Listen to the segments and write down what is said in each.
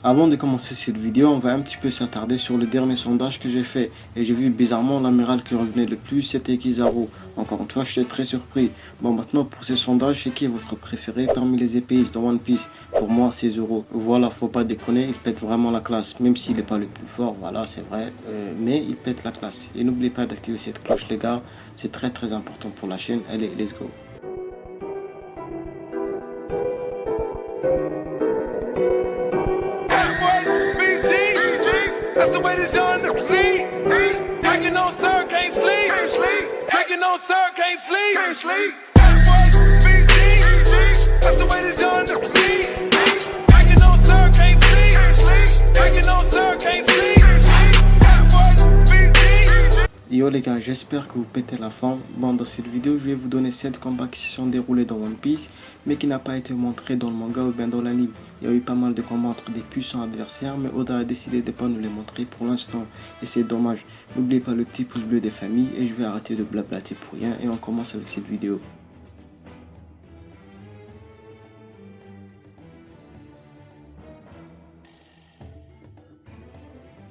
Avant de commencer cette vidéo, on va un petit peu s'attarder sur le dernier sondage que j'ai fait. Et j'ai vu bizarrement l'amiral qui revenait le plus, c'était Kizaru. Encore une fois, je suis très surpris. Bon, maintenant pour ces sondages, c'est qui est votre préféré parmi les épéistes dans One Piece? Pour moi, c'est Zoro. Voilà, faut pas déconner, il pète vraiment la classe. Même s'il n'est pas le plus fort, voilà, c'est vrai. Mais il pète la classe. Et n'oubliez pas d'activer cette cloche, les gars. C'est très très important pour la chaîne. Allez, let's go. That's the way this young see. Drinking on sir, can't sleep. Drinking on sir, can't sleep. That's the way this young see. Drinking on sir, can't sleep. Drinking on sir, can't sleep. Yo les gars, j'espère que vous pétez la forme. Bon, dans cette vidéo, je vais vous donner 7 combats qui se sont déroulés dans One Piece, mais qui n'a pas été montré dans le manga ou bien dans l'anime. Il y a eu pas mal de combats entre des puissants adversaires, mais Oda a décidé de ne pas nous les montrer pour l'instant, et c'est dommage. N'oubliez pas le petit pouce bleu des familles, et je vais arrêter de blablater pour rien, et on commence avec cette vidéo.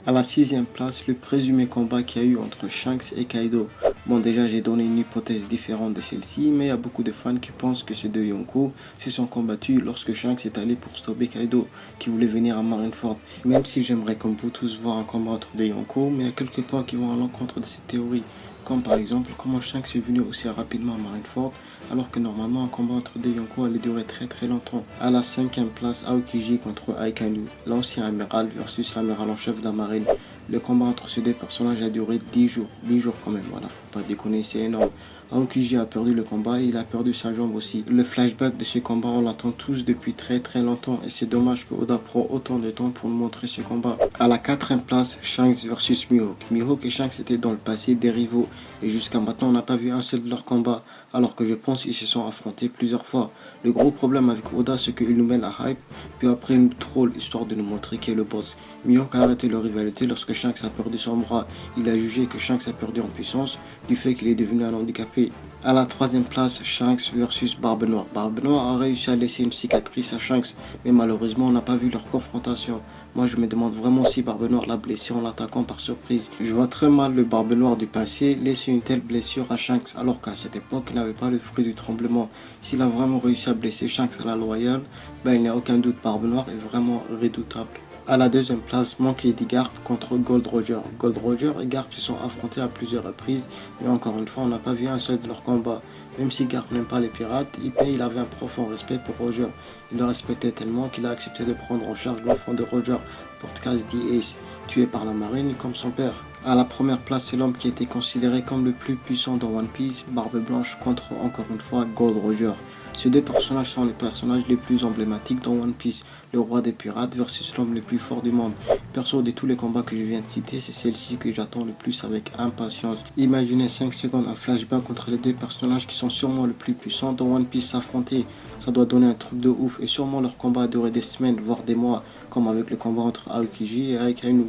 À la 6ème place, le présumé combat qu'il y a eu entre Shanks et Kaido. Bon, déjà j'ai donné une hypothèse différente de celle-ci, mais il y a beaucoup de fans qui pensent que ces deux Yonko se sont combattus lorsque Shanks est allé pour stopper Kaido, qui voulait venir à Marineford. Même si j'aimerais comme vous tous voir un combat entre deux Yonko, mais il y a quelques points qui vont à l'encontre de cette théorie. Comme par exemple, comment Shanks est venu aussi rapidement à Marineford, alors que normalement un combat entre deux Yonko allait durer très longtemps. À la 5ème place, Aokiji contre Aikanu, l'ancien amiral versus l'amiral en chef de la marine. Le combat entre ces deux personnages a duré 10 jours. 10 jours quand même, voilà, faut pas déconner, c'est énorme. Aokiji a perdu le combat et il a perdu sa jambe aussi. Le flashback de ce combat, on l'attend tous depuis très longtemps et c'est dommage que Oda prend autant de temps pour nous montrer ce combat. À la 4ème place, Shanks versus Mihawk. Mihawk et Shanks étaient dans le passé des rivaux et jusqu'à maintenant on n'a pas vu un seul de leurs combats, alors que je pense qu'ils se sont affrontés plusieurs fois. Le gros problème avec Oda, c'est qu'il nous met la hype, puis après il nous troll histoire de nous montrer qui est le boss. Mihawk a arrêté leur rivalité lorsque Shanks a perdu son bras. Il a jugé que Shanks a perdu en puissance du fait qu'il est devenu un handicapé. À la 3ème place, Shanks versus Barbe Noire. Barbe Noire a réussi à laisser une cicatrice à Shanks, mais malheureusement on n'a pas vu leur confrontation. Moi je me demande vraiment si Barbe Noire l'a blessé en l'attaquant par surprise. Je vois très mal le Barbe Noire du passé laisser une telle blessure à Shanks, alors qu'à cette époque il n'avait pas le fruit du tremblement. S'il a vraiment réussi à blesser Shanks à la loyale, ben il n'y a aucun doute, Barbe Noire est vraiment redoutable. À la 2ème place, Monkey D. Garp contre Gold Roger. Gold Roger et Garp se sont affrontés à plusieurs reprises, mais encore une fois, on n'a pas vu un seul de leurs combats. Même si Garp n'aime pas les pirates, il avait un profond respect pour Roger. Il le respectait tellement qu'il a accepté de prendre en charge l'enfant de Roger, Portgas D. Ace, tué par la marine comme son père. À la première place, c'est l'homme qui était considéré comme le plus puissant dans One Piece, Barbe Blanche contre, encore une fois, Gold Roger. Ces deux personnages sont les personnages les plus emblématiques dans One Piece, le roi des pirates versus l'homme le plus fort du monde. Perso, de tous les combats que je viens de citer, c'est celle-ci que j'attends le plus avec impatience. Imaginez 5 secondes un flashback entre les deux personnages qui sont sûrement le plus puissants dans One Piece s'affronter. Ça doit donner un truc de ouf et sûrement leur combat a duré des semaines, voire des mois, comme avec le combat entre Aokiji et Akainu.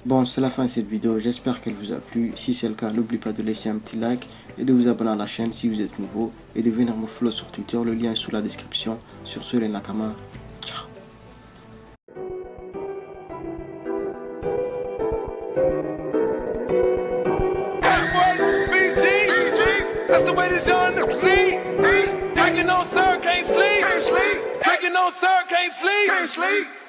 Bon, c'est la fin de cette vidéo, j'espère qu'elle vous a plu. Si c'est le cas, n'oubliez pas de laisser un petit like et de vous abonner à la chaîne si vous êtes nouveau et de venir me follow sur Twitter, le lien est sous la description. Sur ce, les Nakama, ciao. That's the way this young see. Drinking on sir, can't sleep. Drinking on sir, can't sleep.